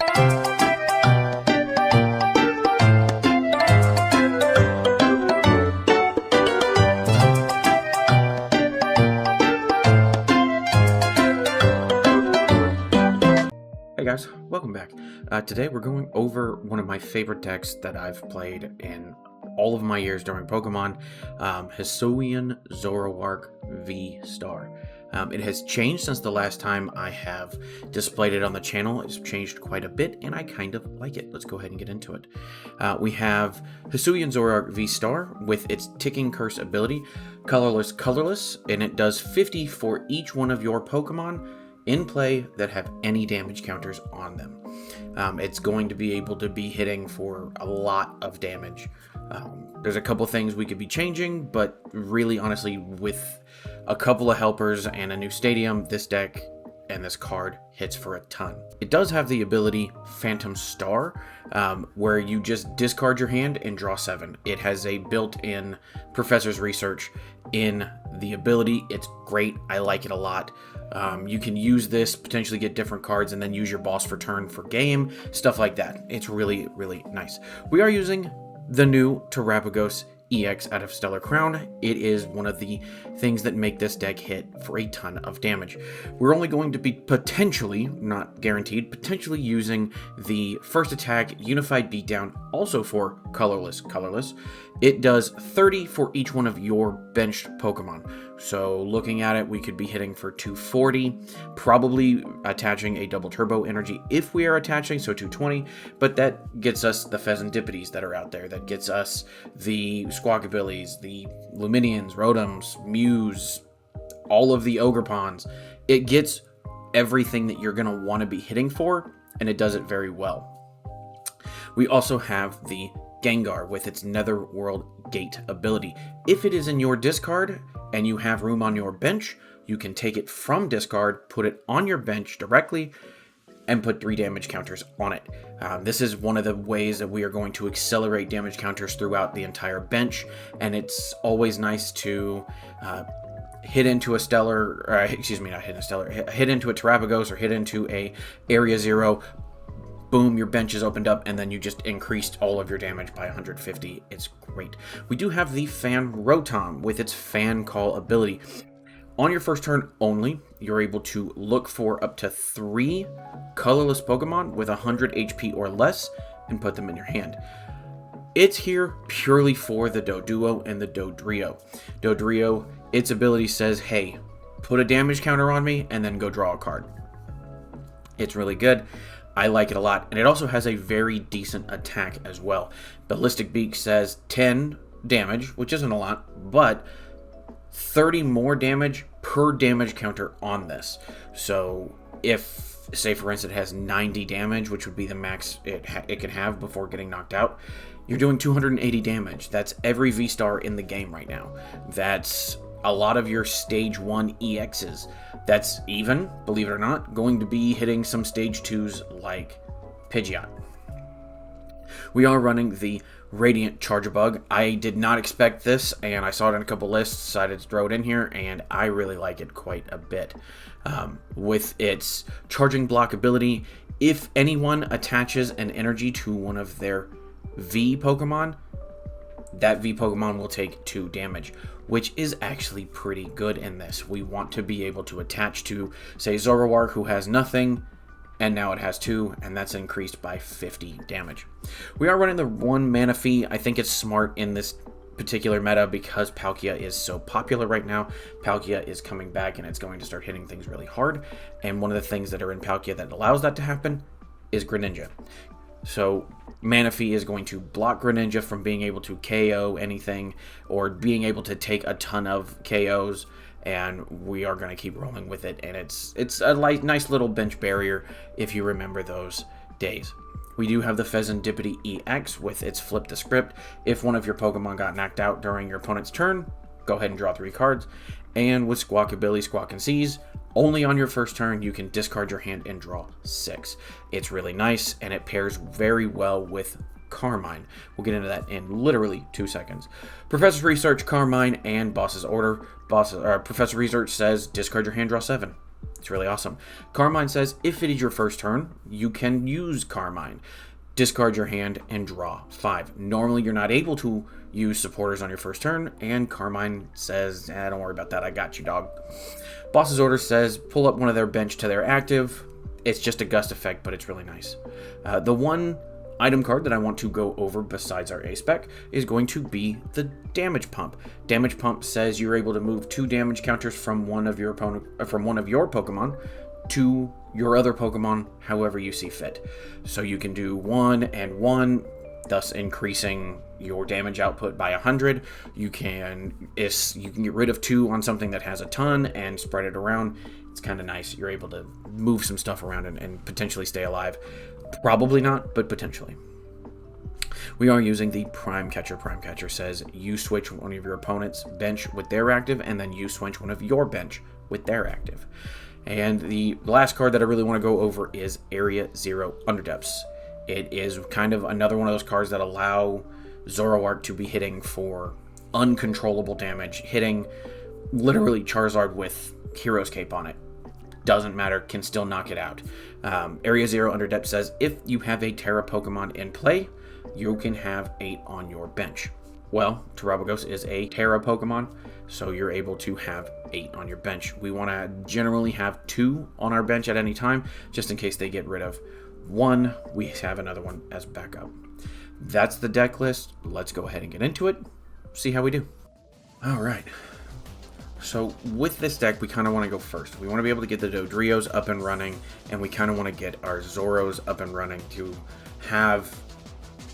Hey guys, welcome back. Today we're going over one of my favorite decks that I've played in all of my years during Pokemon, Hisuian Zoroark VSTAR. It has changed since the last time I have displayed it on the channel. It's changed quite a bit, and I kind of like it. Let's go ahead and get into it. We have Hisuian Zoroark VSTAR with its Ticking Curse ability, colorless, and it does 50 for each one of your Pokemon in play that have any damage counters on them. It's going to be able to be hitting for a lot of damage. There's a couple things we could be changing, but really honestly, with a couple of helpers and a new stadium, this deck and this card hits for a ton. It does have the ability Phantom Star, where you just discard your hand and draw 7. It has a built-in Professor's Research in the ability. It's great. I like it a lot. You can use this, potentially get different cards, and then use your boss for turn for game, stuff like that. It's really, really nice. We are using the new Terapagos EX out of Stellar Crown. It is one of the things that make this deck hit for a ton of damage. We're only going to be potentially, not guaranteed, potentially using the first attack Unified Beatdown, also for colorless. It does 30 for each one of your benched Pokemon. So looking at it, we could be hitting for 240, probably attaching a double turbo energy if we are attaching, so 220, but that gets us the Fezandipitis that are out there. That gets us the Squawkabillys, the Luminions, Rotoms, Mews, all of the Ogrepons. It gets everything that you're going to want to be hitting for, and it does it very well. We also have the Gengar with its Netherworld Gate ability. If it is in your discard and you have room on your bench, you can take it from discard, put it on your bench directly, and put 3 damage counters on it. This is one of the ways that we are going to accelerate damage counters throughout the entire bench, and it's always nice to hit into a Stellar, hit into a Terapagos or hit into a Area 0, boom, your bench is opened up, and then you just increased all of your damage by 150. It's great. We do have the Fan Rotom with its Fan Call ability. On your first turn only, you're able to look for up to 3 colorless Pokemon with 100 HP or less and put them in your hand. It's here purely for the Doduo and the Dodrio. Dodrio, its ability says, hey, put a damage counter on me and then go draw a card. It's really good. I like it a lot, and it also has a very decent attack as well. Ballistic Beak says 10 damage, which isn't a lot, but 30 more damage per damage counter on this. So if, say for instance, it has 90 damage, which would be the max it can have before getting knocked out, you're doing 280 damage. That's every V-Star in the game right now. That's a lot of your Stage 1 EXs. That's even, believe it or not, going to be hitting some Stage 2s like Pidgeot. We are running the Radiant Charjabug. I did not expect this, and I saw it in a couple lists, decided to throw it in here, and I really like it quite a bit. With its Charging Block ability, if anyone attaches an energy to one of their V Pokemon, that V Pokemon will take 2 damage, which is actually pretty good in this. We want to be able to attach to, say, Zoroark, who has nothing, and now it has 2, and that's increased by 50 damage. We are running the 1 Manaphy. I think it's smart in this particular meta because Palkia is so popular right now. Palkia is coming back, and it's going to start hitting things really hard, and one of the things that are in Palkia that allows that to happen is Greninja. So Manaphy is going to block Greninja from being able to KO anything or being able to take a ton of KOs, and we are going to keep rolling with it, and it's a nice little bench barrier if you remember those days. We do have the Fezandipiti EX with its Flip the Script. If one of your Pokemon got knocked out during your opponent's turn, go ahead and draw 3 cards. And with Squawkabilly Squawk and Seize, only on your first turn you can discard your hand and draw 6. It's really nice, and it pairs very well with Carmine. We'll get into that in literally 2 seconds. Professor's Research, Carmine, and Boss's Order. Professor Research says discard your hand, draw 7. It's really awesome. Carmine says, if it is your first turn, you can use Carmine. Discard your hand and draw 5. Normally, you're not able to use supporters on your first turn, and Carmine says, don't worry about that, I got you, dog. Boss's Order says, pull up one of their bench to their active. It's just a gust effect, but it's really nice. The one item card that I want to go over besides our A-Spec is going to be the Damage Pump. Damage Pump says you're able to move 2 damage counters from one of your Pokemon to your other Pokemon however you see fit. So you can do 1 and 1, thus increasing your damage output by 100. You can get rid of 2 on something that has a ton and spread it around. It's kind of nice. You're able to move some stuff around and potentially stay alive. Probably not, but potentially. We are using the Prime Catcher. Prime Catcher says you switch one of your opponent's bench with their active, and then you switch one of your bench with their active. And the last card that I really want to go over is Area 0 Underdepths. It is kind of another one of those cards that allow Zoroark to be hitting for uncontrollable damage, hitting literally Charizard with Hero's Cape on it. Doesn't matter, can still knock it out. Area 0 Underdepths says if you have a Terra Pokemon in play, you can have 8 on your bench. Well, Terapagos is a Terra Pokemon, so you're able to have 8 on your bench. We want to generally have 2 on our bench at any time, just in case they get rid of 1. We have another one as backup. That's the deck list. Let's go ahead and get into it, see how we do. All right. So with this deck, we kind of want to go first. We want to be able to get the Dodrios up and running, and we kind of want to get our Zoros up and running to have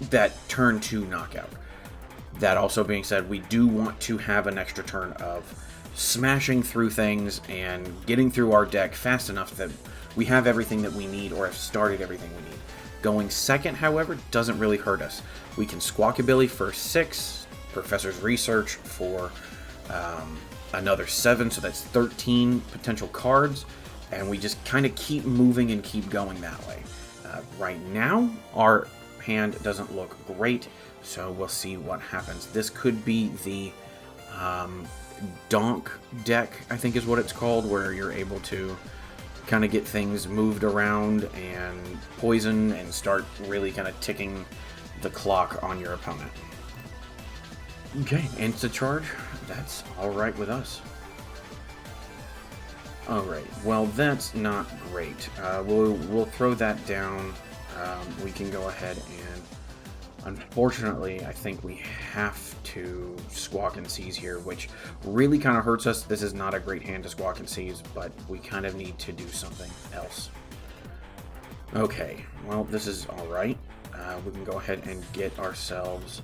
that turn 2 knockout. That also being said, we do want to have an extra turn of smashing through things and getting through our deck fast enough that we have everything that we need or have started everything we need. Going second, however, doesn't really hurt us. We can Squawkabilly for 6, Professor's Research for another 7, so that's 13 potential cards, and we just kind of keep moving and keep going that way. Right now, our hand doesn't look great, so we'll see what happens. This could be the Donk deck, I think is what it's called, where you're able to kind of get things moved around and poison and start really kind of ticking the clock on your opponent. Okay, Insta Charge, that's alright with us. Alright, well that's not great. We'll throw that down. We can go ahead and, unfortunately, I think we have to Squawk and Seize here, which really kind of hurts us. This is not a great hand to Squawk and Seize, but we kind of need to do something else. Okay, well this is alright. We can go ahead and get ourselves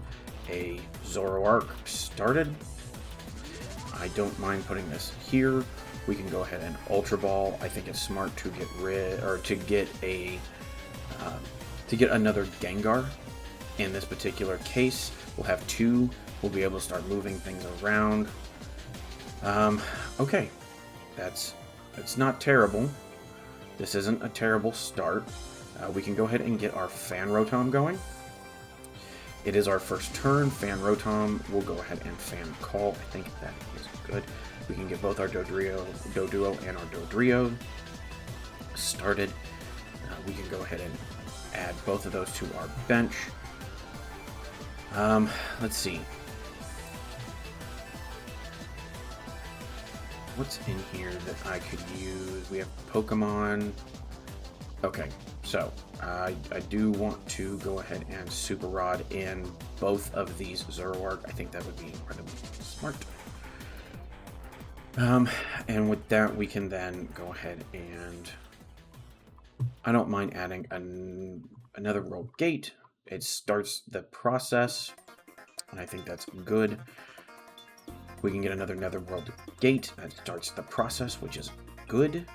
a Zoroark started. I don't mind putting this here. We can go ahead and Ultra Ball. I think it's smart to get rid, or to get a another Gengar. In this particular case, we'll have 2. We'll be able to start moving things around. Okay, that's not terrible. This isn't a terrible start. We can go ahead and get our Fan Rotom going. It is our first turn. Fan Rotom will go ahead and Fan Call. I think that is good. We can get both our Doduo and our Dodrio started. We can go ahead and add both of those to our bench. Let's see. What's in here that I could use? We have Pokemon. Okay, so I do want to go ahead and Super Rod in both of these Zoroark. I think that would be incredibly smart. And with that, we can then go ahead and I don't mind adding another World Gate. It starts the process, and I think that's good. We can get another Netherworld Gate. That starts the process, which is good.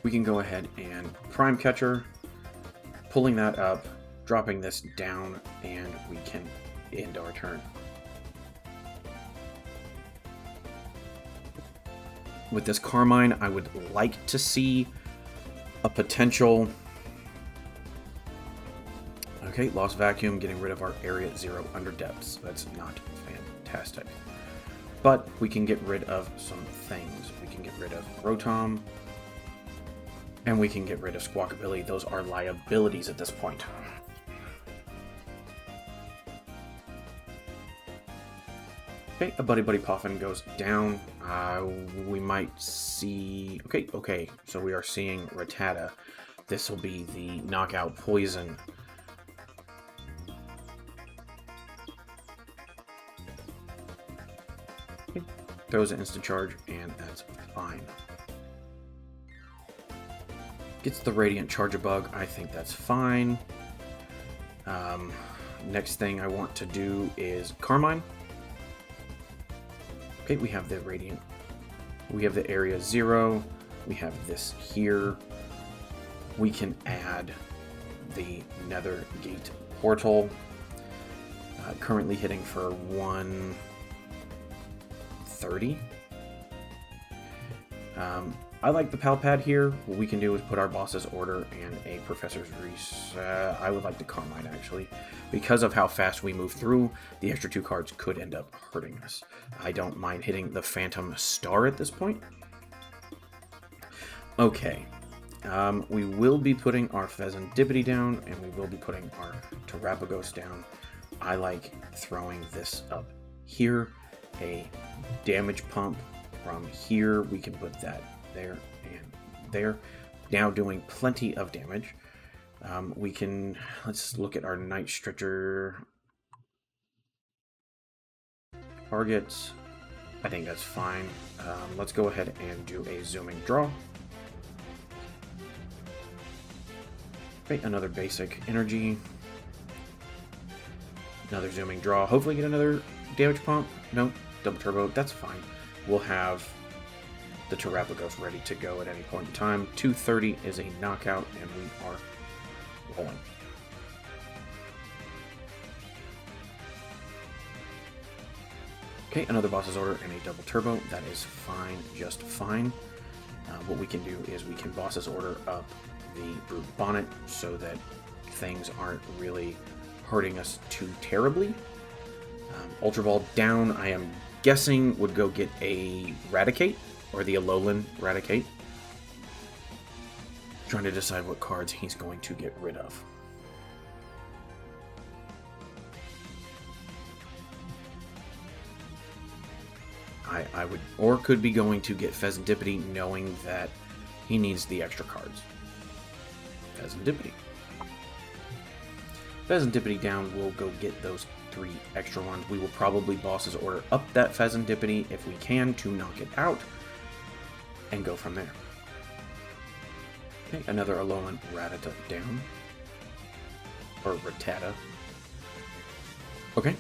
We can go ahead and Prime Catcher, pulling that up, dropping this down, and we can end our turn. With this Carmine, I would like to see a potential... Okay, Lost Vacuum, getting rid of our Area 0 Underdepths. That's not fantastic. But we can get rid of some things. We can get rid of Rotom, and we can get rid of Squawkabilly. Those are liabilities at this point. Okay, a Buddy Puffin goes down. We might see... Okay, so we are seeing Rattata. This will be the knockout poison. Okay, throws an instant charge, and that's fine. Gets the Radiant Charjabug. I think that's fine. Next thing I want to do is Carmine. Okay, we have the Radiant. We have the Area 0. We have this here. We can add the Nether Gate Portal. Currently hitting for 130. I like the Pal Pad here. What we can do is put our boss's order and a Professor's Reset. I would like the Carmine, actually. Because of how fast we move through, the extra 2 cards could end up hurting us. I don't mind hitting the Phantom Star at this point. Okay. We will be putting our Fezandipiti down, and we will be putting our Terapagos down. I like throwing this up here. A damage pump from here. We can put that there and there. Now doing plenty of damage. We can, let's look at our Night Stretcher targets. I think that's fine. Let's go ahead and do a zooming draw. Okay, another basic energy. Another zooming draw. Hopefully get another damage pump. No, double turbo. That's fine. We'll have the Terapagos ready to go at any point in time. 230 is a knockout, and we are rolling. Okay, another boss's order and a double turbo. That is fine, just fine. What we can do is we can boss's order up the Brute Bonnet so that things aren't really hurting us too terribly. Ultra Ball down, I am guessing would go get a Raticate, or the Alolan Raticate. Trying to decide what cards he's going to get rid of. I would, or could be going to get Fezandipiti, knowing that he needs the extra cards. Fezandipiti. Fezandipiti down, we'll go get those 3 extra ones. We will probably boss's order up that Fezandipiti if we can to knock it out, and go from there. Okay, another Alolan Rattata down. Or Rattata. Okay.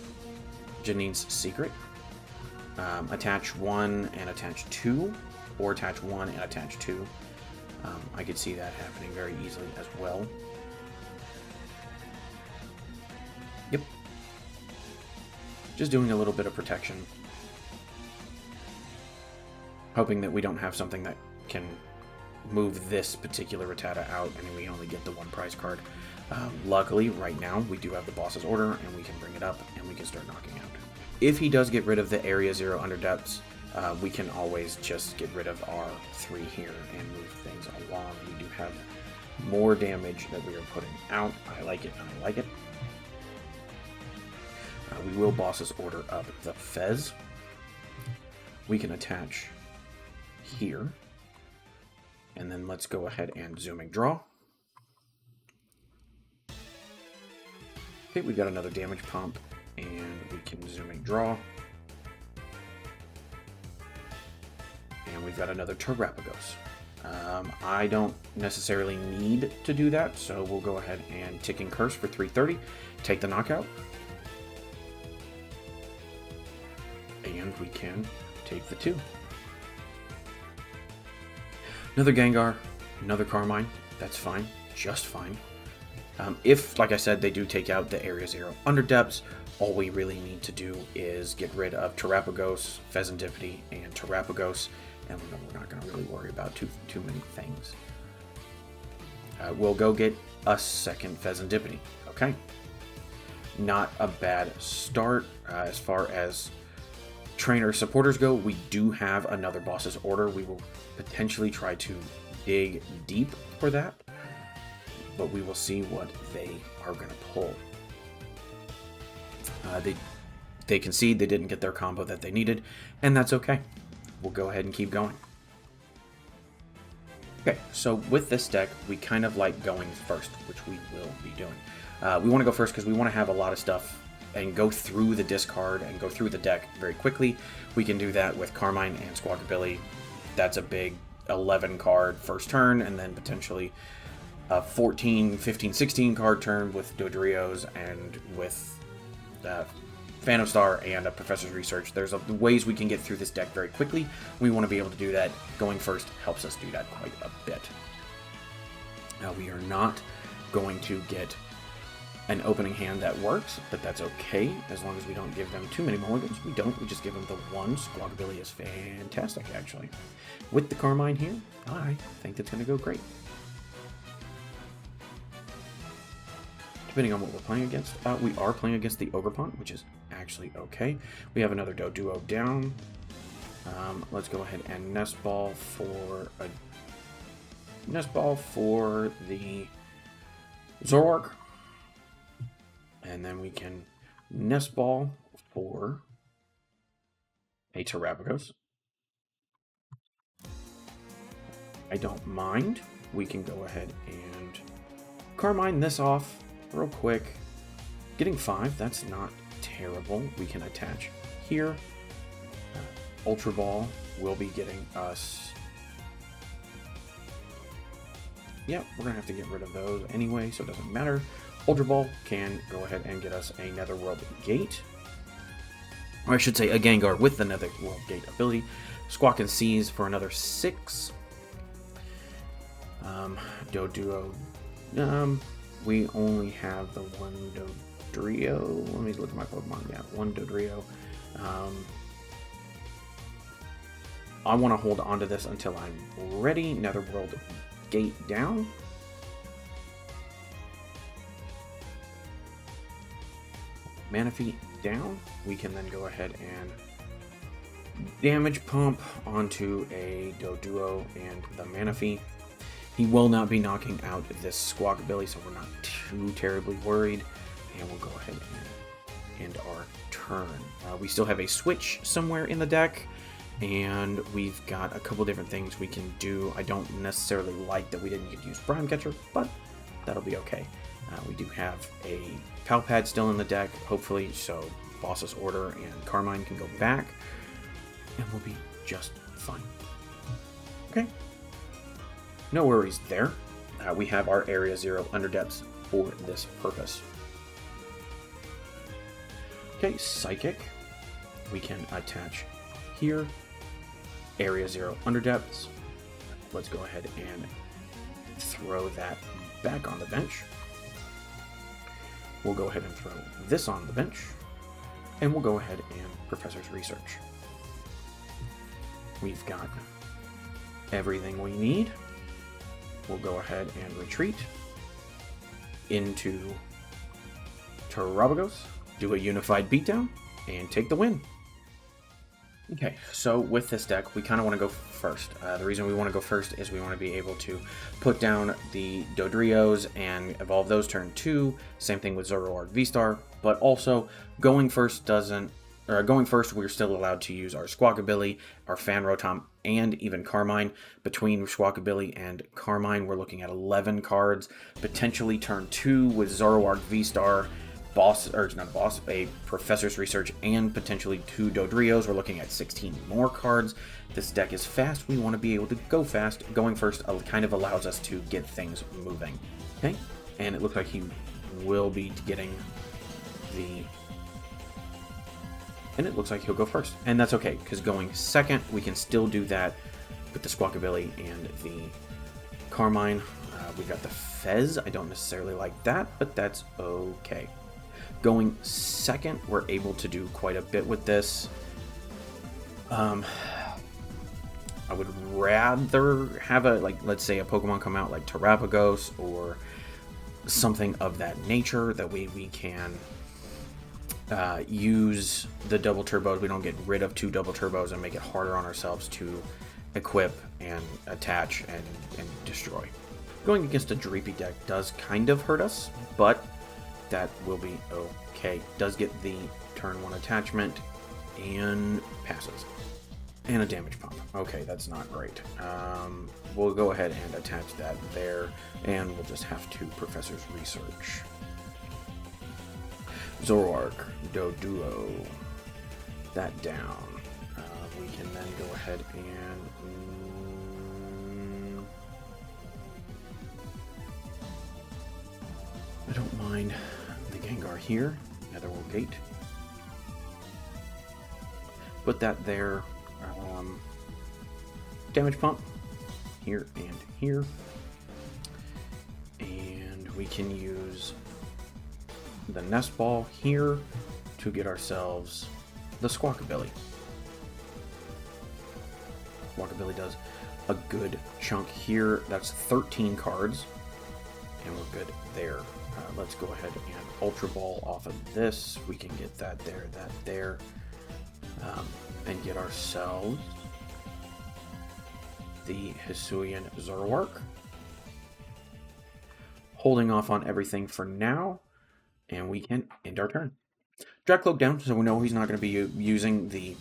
Janine's Secret. Attach 1 and attach 2, or attach 1 and attach 2. I could see that happening very easily as well. Yep. Just doing a little bit of protection. Hoping that we don't have something that can move this particular Rattata out, and we only get the 1 prize card. Luckily, right now, we do have the boss's order, and we can bring it up, and we can start knocking out. If he does get rid of the Area 0 Underdepths, we can always just get rid of our 3 here and move things along. We do have more damage that we are putting out. I like it, I like it. We will boss's order up the Fez. We can attach here. And then let's go ahead and zooming draw. Okay, we've got another damage pump, and we can zooming draw. And we've got another Terapagos. I don't necessarily need to do that, so we'll go ahead and Ticking Curse for 330. Take the knockout. And we can take the 2. Another Gengar, another Carmine. That's fine, just fine. If, like I said, they do take out the Area 0 Underdepths, all we really need to do is get rid of Terapagos, Fezandipiti, and Terapagos, and we're not going to really worry about too many things. We'll go get a second Fezandipiti. Okay. Not a bad start as far as trainer supporters go, we do have another boss's order. We will potentially try to dig deep for that, but we will see what they are going to pull. They concede they didn't get their combo that they needed, and that's okay. We'll go ahead and keep going. Okay, so with this deck, we kind of like going first, which we will be doing. We want to go first because we want to have a lot of stuff and go through the discard and go through the deck very quickly. We can do that with Carmine and Squawkabilly. That's a big 11 card first turn, and then potentially a 14, 15, 16 card turn with Dodrios and with VSTAR and a Professor's Research. There's ways we can get through this deck very quickly. We want to be able to do that. Going first helps us do that quite a bit. Now, we are not going to get an opening hand that works, but that's okay as long as we don't give them too many mulligans. We don't. We just give them the one. Squawkabilly is fantastic, actually. With the Carmine here, I think that's going to go great. Depending on what we're playing against. We are playing against the Ogerpon, which is actually okay. We have another Doduo down. Let's go ahead and Nest Ball for the Zoroark. And then we can Nest Ball for a Terapagos. I don't mind. We can go ahead and Carmine this off real quick. Getting 5, that's not terrible. We can attach here. Ultra Ball will be getting us... Yep, we're going to have to get rid of those anyway, so it doesn't matter. Ultra Ball can go ahead and get us a Netherworld Gate. Or I should say a Gengar with the Netherworld Gate ability. Squawk and Seize for another 6. Doduo. We only have the one Dodrio. Let me look at my Pokemon. Yeah, one Dodrio. I want to hold on to this until I'm ready. Netherworld Gate down. Manaphy down. We can then go ahead and Damage Pump onto a Doduo and the Manaphy. He will not be knocking out this Squawkabilly, so we're not too terribly worried. And we'll go ahead and end our turn. We still have a Switch somewhere in the deck, and we've got a couple different things we can do. I don't necessarily like that we didn't get to use Prime Catcher, but that'll be okay. We do have a Pal Pad still in the deck, hopefully, so Boss's Order and Carmine can go back, and we'll be just fine. Okay. No worries there. We have our Area 0 Underdepths for this purpose. Okay, Psychic. We can attach here. Area 0 Underdepths. Let's go ahead and throw that back on the bench. We'll go ahead and throw this on the bench. And we'll go ahead and Professor's Research. We've got everything we need. We'll go ahead and retreat into Terapagos, do a unified beatdown, and take the win. Okay, so with this deck, we kind of want to go first. The reason we want to go first is we want to be able to put down the Dodrios and evolve those turn 2. Same thing with Zoroark VSTAR, but also going first we're still allowed to use our Squawkabilly, our Fan Rotom, and even Carmine. Between Squawkabilly and Carmine, we're looking at 11 cards. Potentially turn 2 with Zoroark VSTAR, a Professor's Research, and potentially 2 Dodrios. We're looking at 16 more cards. This deck is fast. We want to be able to go fast. Going first kind of allows us to get things moving. Okay, and it looks like he will be getting the... And it looks like he'll go first. And that's okay, because going second, we can still do that with the Squawkabilly and the Carmine. We've got the Fez. I don't necessarily like that, but that's okay. Going second, we're able to do quite a bit with this. I would rather have let's say a Pokemon come out like Terapagos or something of that nature. That way we can use the double turbos. We don't get rid of 2 double turbos and make it harder on ourselves to equip and attach and destroy. Going against a Dreepy deck does kind of hurt us, but that will be okay. Does get the turn 1 attachment and passes. And a damage pump. Okay, that's not great. We'll go ahead and attach that there, and we'll just have to Professor's Research. Zoroark, Doduo, that down. We can then go ahead and... I don't mind the Gengar here. Netherworld Gate. Put that there. Damage Pump. Here and here. And we can use the Nest Ball here to get ourselves the Squawkabilly. Squawkabilly does a good chunk here. That's 13 cards, and we're good there. Let's go ahead and Ultra Ball off of this. We can get that there, and get ourselves the Hisuian Zoroark. Holding off on everything for now, and we can end our turn. Drag Cloak down, so we know he's not going to be using the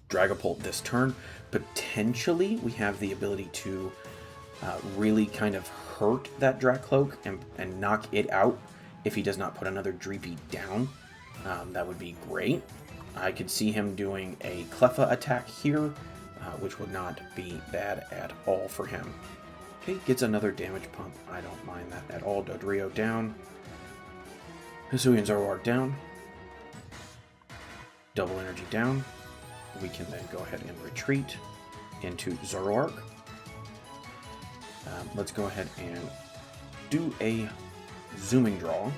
Dragapult this turn. Potentially, we have the ability to really kind of hurt that Drag Cloak and knock it out if he does not put another Dreepy down. That would be great. I could see him doing a Cleffa attack here, which would not be bad at all for him. Okay, gets another damage pump. I don't mind that at all. Dodrio down. Hisuian Zoroark down. Double energy down. We can then go ahead and retreat into Zoroark. Let's go ahead and do a zooming draw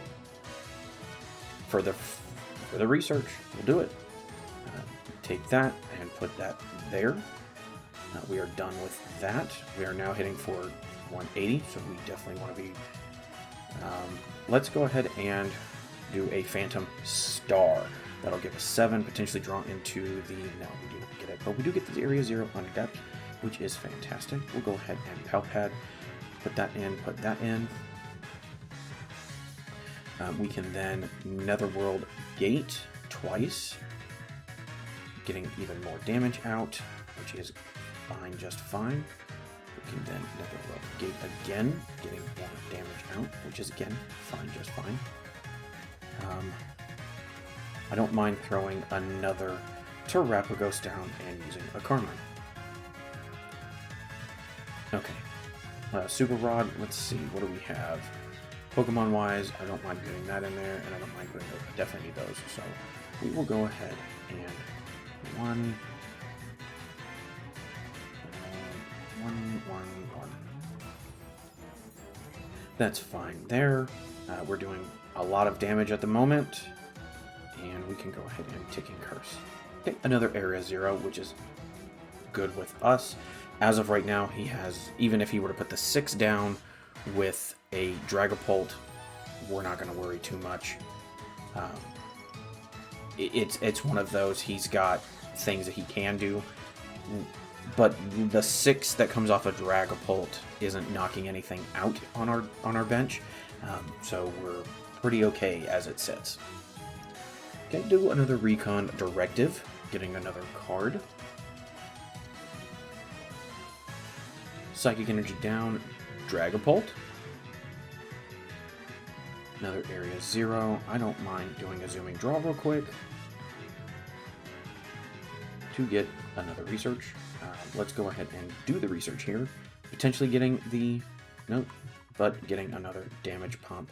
for the research. We'll do it. Take that and put that there. We are done with that. We are now hitting for 180, so we definitely want to be... let's go ahead and do a Phantom Star. That'll give us 7, potentially draw into the... No, we do not get it, but we do get the Area 0 Underdepths, which is fantastic. We'll go ahead and Pal Pad, put that in. We can then Netherworld Gate twice, getting even more damage out, which is fine, just fine. We can then Netherworld Gate again, getting more damage out, which is again fine, just fine. I don't mind throwing another Terapagos down and using a Carmine. Okay. Super Rod, let's see, what do we have? Pokemon wise, I don't mind putting that in there, and I don't mind putting those. I definitely need those, so we will go ahead and one. That's fine there. We're doing a lot of damage at the moment, and we can go ahead and Ticking Curse. Okay, another Area 0, which is good with us. As of right now, he has, even if he were to put the 6 down with a Dragapult, we're not going to worry too much. It's one of those, he's got things that he can do, but the 6 that comes off a Dragapult isn't knocking anything out on our bench, so we're pretty okay as it sits. Okay, do another Recon Directive, getting another card. Psychic Energy down, Dragapult. Another Area 0. I don't mind doing a zooming draw real quick to get another research. Let's go ahead and do the research here. Potentially getting the... Nope. But getting another damage pump.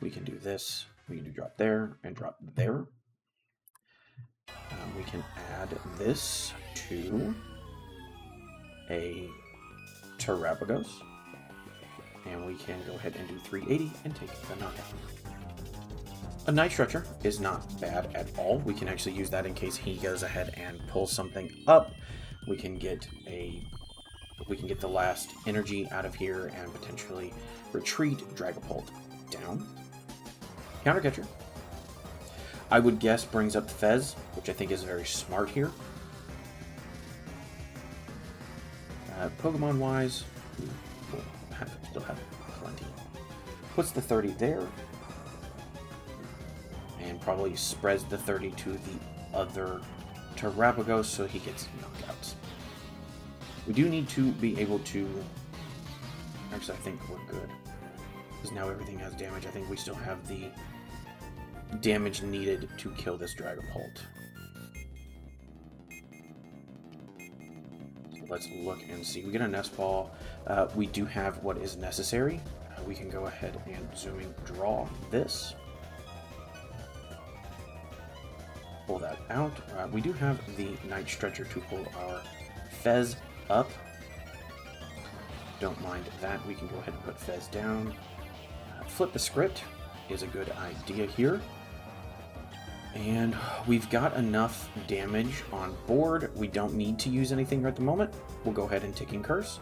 We can do this. We can do drop there and drop there. We can add this to a Terapagos. And we can go ahead and do 380 and take the knockout. A Night Stretcher is not bad at all. We can actually use that in case he goes ahead and pulls something up. We can get the last energy out of here and potentially retreat Dragapult down. Counter Catcher. I would guess brings up Fez, which I think is very smart here. Pokemon-wise, we'll still have plenty. Puts the 30 there, and probably spreads the 30 to the other Terapagos so he gets knockouts. We do need to be able to... Actually, I think we're good. Because now everything has damage. I think we still have the damage needed to kill this Dragapult. So let's look and see. We get a Nest Ball. We do have what is necessary. We can go ahead and zooming draw this. Pull that out. We do have the Night Stretcher to pull our Fez up. Don't mind that. We can go ahead and put Fez down. Flip the script is a good idea here. And we've got enough damage on board. We don't need to use anything at the moment. We'll go ahead and Ticking Curse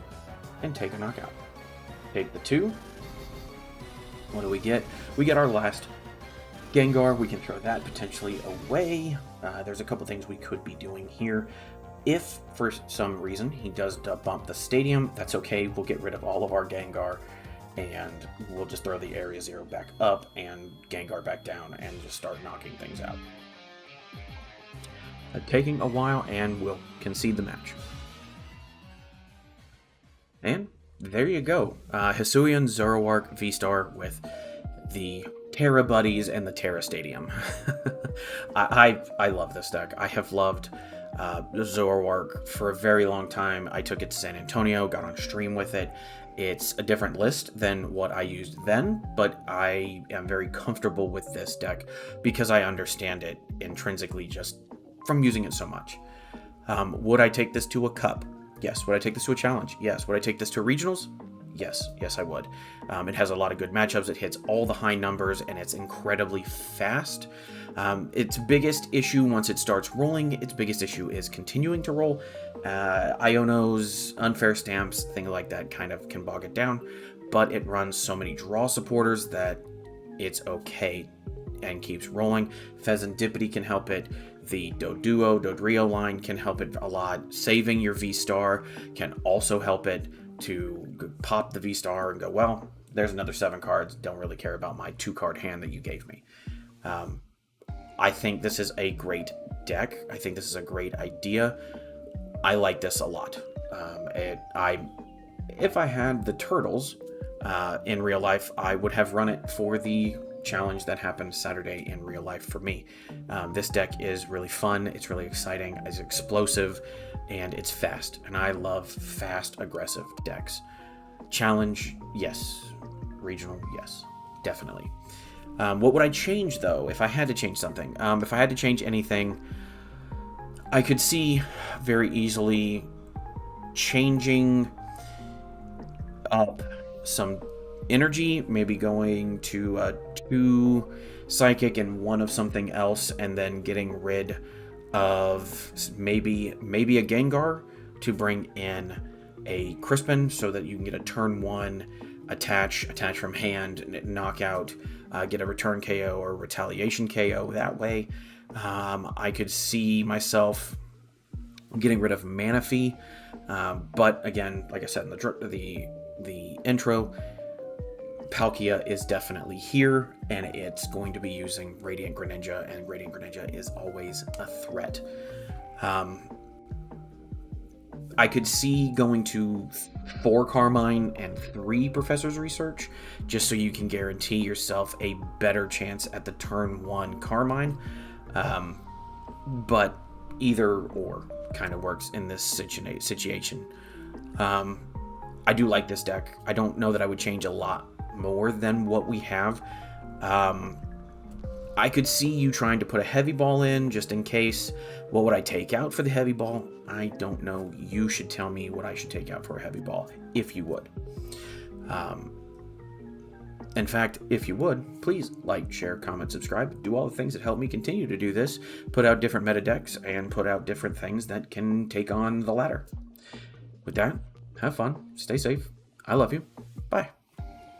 and take a knockout. Take the 2. What do we get? We get our last Gengar. We can throw that potentially away. There's a couple things we could be doing here. If for some reason he does bump the stadium, that's okay. We'll get rid of all of our Gengar and we'll just throw the Area 0 back up and Gengar back down and just start knocking things out. Taking a while, and we'll concede the match. And there you go. Hisuian Zoroark VSTAR with the Terra Buddies and the Terra Stadium. I love this deck. I have loved Zoroark for a very long time. I took it to San Antonio, got on stream with it. It's a different list than what I used then, but I am very comfortable with this deck because I understand it intrinsically just from using it so much. Would I take this to a cup? Yes. Would I take this to a challenge? Yes. Would I take this to regionals? Yes. Yes, I would. It has a lot of good matchups. It hits all the high numbers, and it's incredibly fast. Its biggest issue once it starts rolling, its biggest issue is continuing to roll. Ionos, unfair stamps, things like that kind of can bog it down, but it runs so many draw supporters that it's okay and keeps rolling. Fezandipiti can help it. The Dodrio line can help it a lot. Saving your VSTAR can also help it to pop the VSTAR and go, well, there's another 7 cards. Don't really care about my 2-card hand that you gave me. I think this is a great deck. I think this is a great idea. I like this a lot. If I had the turtles in real life, I would have run it for the challenge that happened Saturday in real life for me. This deck is really fun. It's really exciting. It's explosive, and it's fast. And I love fast, aggressive decks. Challenge, yes. Regional, yes. Definitely. What would I change, though, if I had to change something? If I had to change anything, I could see very easily changing up some energy, maybe going to 2 psychic and 1 of something else, and then getting rid of maybe a Gengar to bring in a Crispin so that you can get a turn 1 attach from hand, knockout, get a return KO or retaliation KO that way. I could see myself getting rid of Manaphy, but again, like I said in the intro, Palkia is definitely here, and it's going to be using Radiant Greninja, and Radiant Greninja is always a threat. I could see going to 4 Carmine and 3 Professor's Research, just so you can guarantee yourself a better chance at the turn 1 Carmine. But either or kind of works in this situation. I do like this deck. I don't know that I would change a lot more than what we have. I could see you trying to put a heavy ball in just in case. What would I take out for the heavy ball? I don't know. You should tell me what I should take out for a heavy ball, if you would. In fact, if you would, please like, share, comment, subscribe, do all the things that help me continue to do this, put out different meta decks, and put out different things that can take on the ladder. With that, have fun, stay safe, I love you, bye.